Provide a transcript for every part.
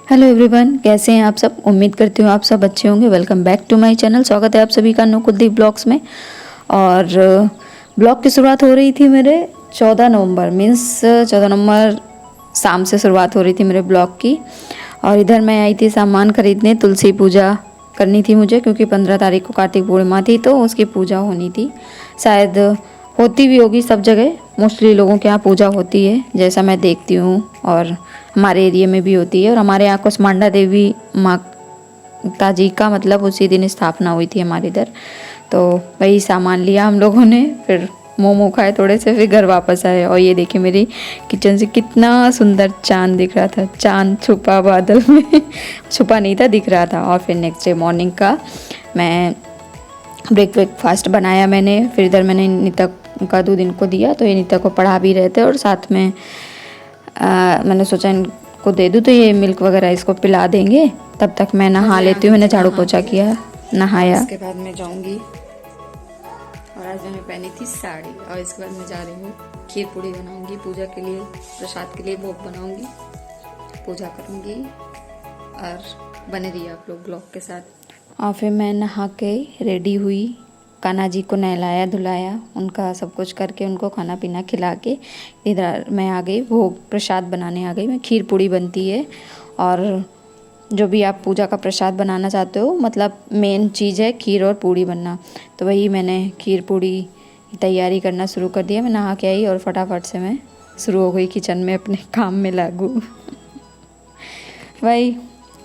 Hello everyone, कैसे हैं आप सब। उम्मीद करती हूँ आप सब अच्छे होंगे। Welcome back to my channel. स्वागत है आप सभी का नुकुलदीप ब्लॉग्स में। और ब्लॉग की शुरुआत हो रही थी मेरे 14 नवंबर मीन्स 14 नवंबर शाम से शुरुआत हो रही थी मेरे ब्लॉग की। और इधर मैं आई थी सामान खरीदने, तुलसी पूजा करनी थी मुझे, क्योंकि 15 तारीख को कार्तिक पूर्णिमा थी तो उसकी पूजा होनी थी। शायद होती भी होगी सब जगह, मोस्टली लोगों के यहाँ पूजा होती है जैसा मैं देखती हूँ, और हमारे एरिया में भी होती है। और हमारे यहाँ कुसमांडा देवी माता जी का मतलब उसी दिन स्थापना हुई थी हमारे इधर। तो वही सामान लिया हम लोगों ने, फिर मोमो खाए थोड़े से, फिर घर वापस आए। और ये देखिए मेरी किचन से कितना सुंदर चांद दिख रहा था, चांद छुपा बादल में छुपा नहीं था, दिख रहा था। और फिर नेक्स्ट डे मॉर्निंग का मैं ब्रेकफास्ट बनाया मैंने। फिर इधर मैंने नीता का दूध इनको दिया, तो ये नीता को पढ़ा भी रहे थे और साथ में मैंने सोचा इनको दे दूँ तो ये मिल्क वगैरह इसको पिला देंगे। तब तक मैं नहा लेती हूँ। मैंने झाड़ू पोछा किया, नहाया। इसके बाद मैं जाऊँगी, और आज मैंने पहनी थी साड़ी, और इसके बाद मैं जा रही हूँ खीर पूड़ी बनाऊँगी पूजा के लिए, प्रसाद के लिए भोग बनाऊँगी, पूजा करूँगी। और बने रहिए आप लोग ब्लॉग के साथ। और फिर मैं नहा के रेडी हुई, कान्हा जी को नहलाया धुलाया, उनका सब कुछ करके उनको खाना पीना खिला के इधर मैं आ गई भोग प्रसाद बनाने आ गई मैं। खीर पूड़ी बनती है, और जो भी आप पूजा का प्रसाद बनाना चाहते हो, मतलब मेन चीज़ है खीर और पूड़ी बनना। तो वही मैंने खीर पूड़ी की तैयारी करना शुरू कर दिया। मैं नहा के आई और फटाफट से मैं शुरू हो गई किचन में अपने काम में लागू वही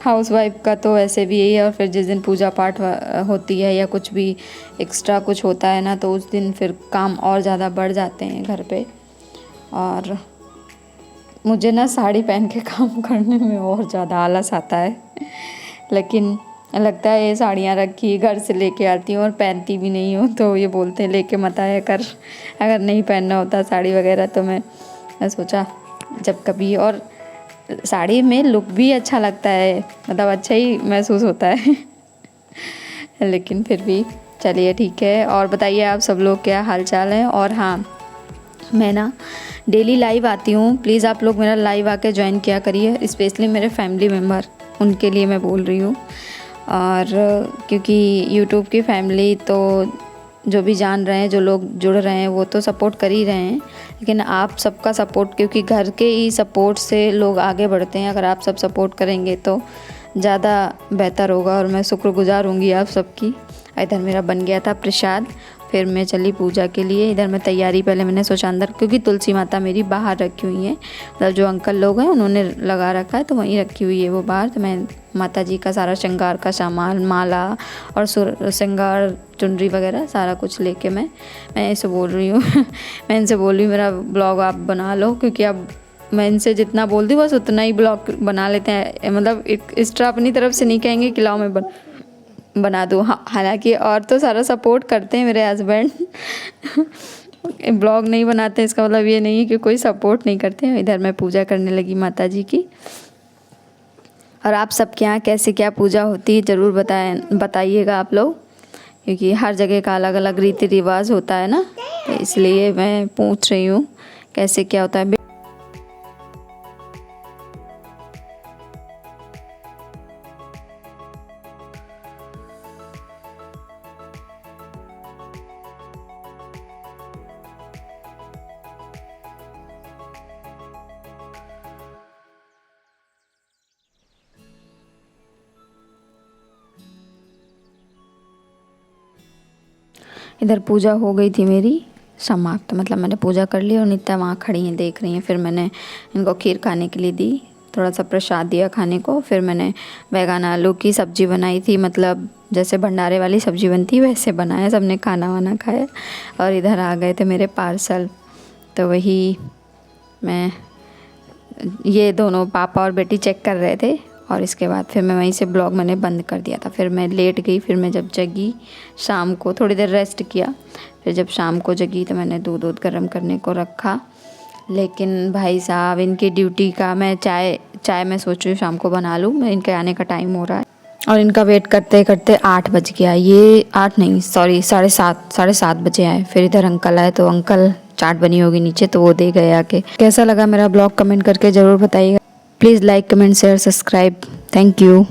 हाउसवाइफ का तो वैसे भी यही है। और फिर जिस दिन पूजा पाठ होती है या कुछ भी एक्स्ट्रा कुछ होता है ना, तो उस दिन फिर काम और ज़्यादा बढ़ जाते हैं घर पे। और मुझे ना साड़ी पहन के काम करने में और ज़्यादा आलस आता है लेकिन लगता है ये साड़ियाँ रखी घर से लेके आती हूँ और पहनती भी नहीं हूँ, तो ये बोलते हैं लेके मत आया कर अगर नहीं पहनना होता साड़ी वगैरह। तो मैं सोचा जब कभी, और साड़ी में लुक भी अच्छा लगता है, मतलब अच्छा ही महसूस होता है लेकिन फिर भी चलिए ठीक है। और बताइए आप सब लोग क्या हाल चाल है। और हाँ, मैं ना डेली लाइव आती हूँ, प्लीज़ आप लोग मेरा लाइव आके ज्वाइन किया करिए, स्पेशली मेरे फैमिली मेम्बर, उनके लिए मैं बोल रही हूँ। और क्योंकि यूट्यूब की फैमिली तो जो भी जान रहे हैं, जो लोग जुड़ रहे हैं वो तो सपोर्ट कर ही रहे हैं, लेकिन आप सबका सपोर्ट, क्योंकि घर के ही सपोर्ट से लोग आगे बढ़ते हैं। अगर आप सब सपोर्ट करेंगे तो ज़्यादा बेहतर होगा, और मैं शुक्रगुजार होंगी आप सबकी। इधर मेरा बन गया था प्रसाद, फिर मैं चली पूजा के लिए। इधर मैं तैयारी, पहले मैंने सोचा अंदर, क्योंकि तुलसी माता मेरी बाहर रखी हुई है, मतलब जो अंकल लोग हैं उन्होंने लगा रखा है तो वहीं रखी हुई है वो बाहर। तो मैं माता जी का सारा श्रृंगार का सामान, माला और श्रृंगार चुनरी वगैरह सारा कुछ लेके मैं ऐसे बोल रही हूँ मैं इनसे बोल रही हूँ मेरा ब्लॉग आप बना लो, क्योंकि अब मैं इनसे जितना बोलती हूँ बस उतना ही ब्लॉग बना लेते हैं, मतलब एक्स्ट्रा अपनी तरफ से नहीं कहेंगे कि लाओ मैं बना दूँ। हालांकि और तो सारा सपोर्ट करते हैं मेरे हस्बैंड ब्लॉग नहीं बनाते इसका मतलब ये नहीं है कि कोई सपोर्ट नहीं करते हैं। इधर मैं पूजा करने लगी माता जी की। और आप सबके यहाँ कैसे क्या पूजा होती है ज़रूर बताइएगा आप लोग, क्योंकि हर जगह का अलग अलग रीति रिवाज होता है ना, तो इसलिए मैं पूछ रही हूँ कैसे क्या होता है। इधर पूजा हो गई थी मेरी समाप्त, मतलब मैंने पूजा कर ली और नित्या वहाँ खड़ी हैं देख रही हैं। फिर मैंने इनको खीर खाने के लिए दी, थोड़ा सा प्रसाद दिया खाने को। फिर मैंने बैगन आलू की सब्ज़ी बनाई थी, मतलब जैसे भंडारे वाली सब्ज़ी बनती है वैसे बनाया, सबने खाना वाना खाया। और इधर आ गए थे मेरे पार्सल, तो वही मैं, ये दोनों पापा और बेटी चेक कर रहे थे। और इसके बाद फिर मैं वहीं से ब्लॉग मैंने बंद कर दिया था। फिर मैं लेट गई, फिर मैं जब जगी शाम को थोड़ी देर रेस्ट किया। फिर जब शाम को जगी तो मैंने दूध गर्म करने को रखा, लेकिन भाई साहब इनकी ड्यूटी का, मैं चाय मैं सोच रही हूँ शाम को बना लूँ, मैं इनके आने का टाइम हो रहा है। और इनका वेट करते करते 8 बज गया, ये 8 नहीं सॉरी 7:30 बजे आए। फिर इधर अंकल आए तो अंकल चाट बनी होगी नीचे तो वो दे गए आके। कैसा लगा मेरा ब्लॉग कमेंट करके ज़रूर बताइएगा please like comment share subscribe. Thank you.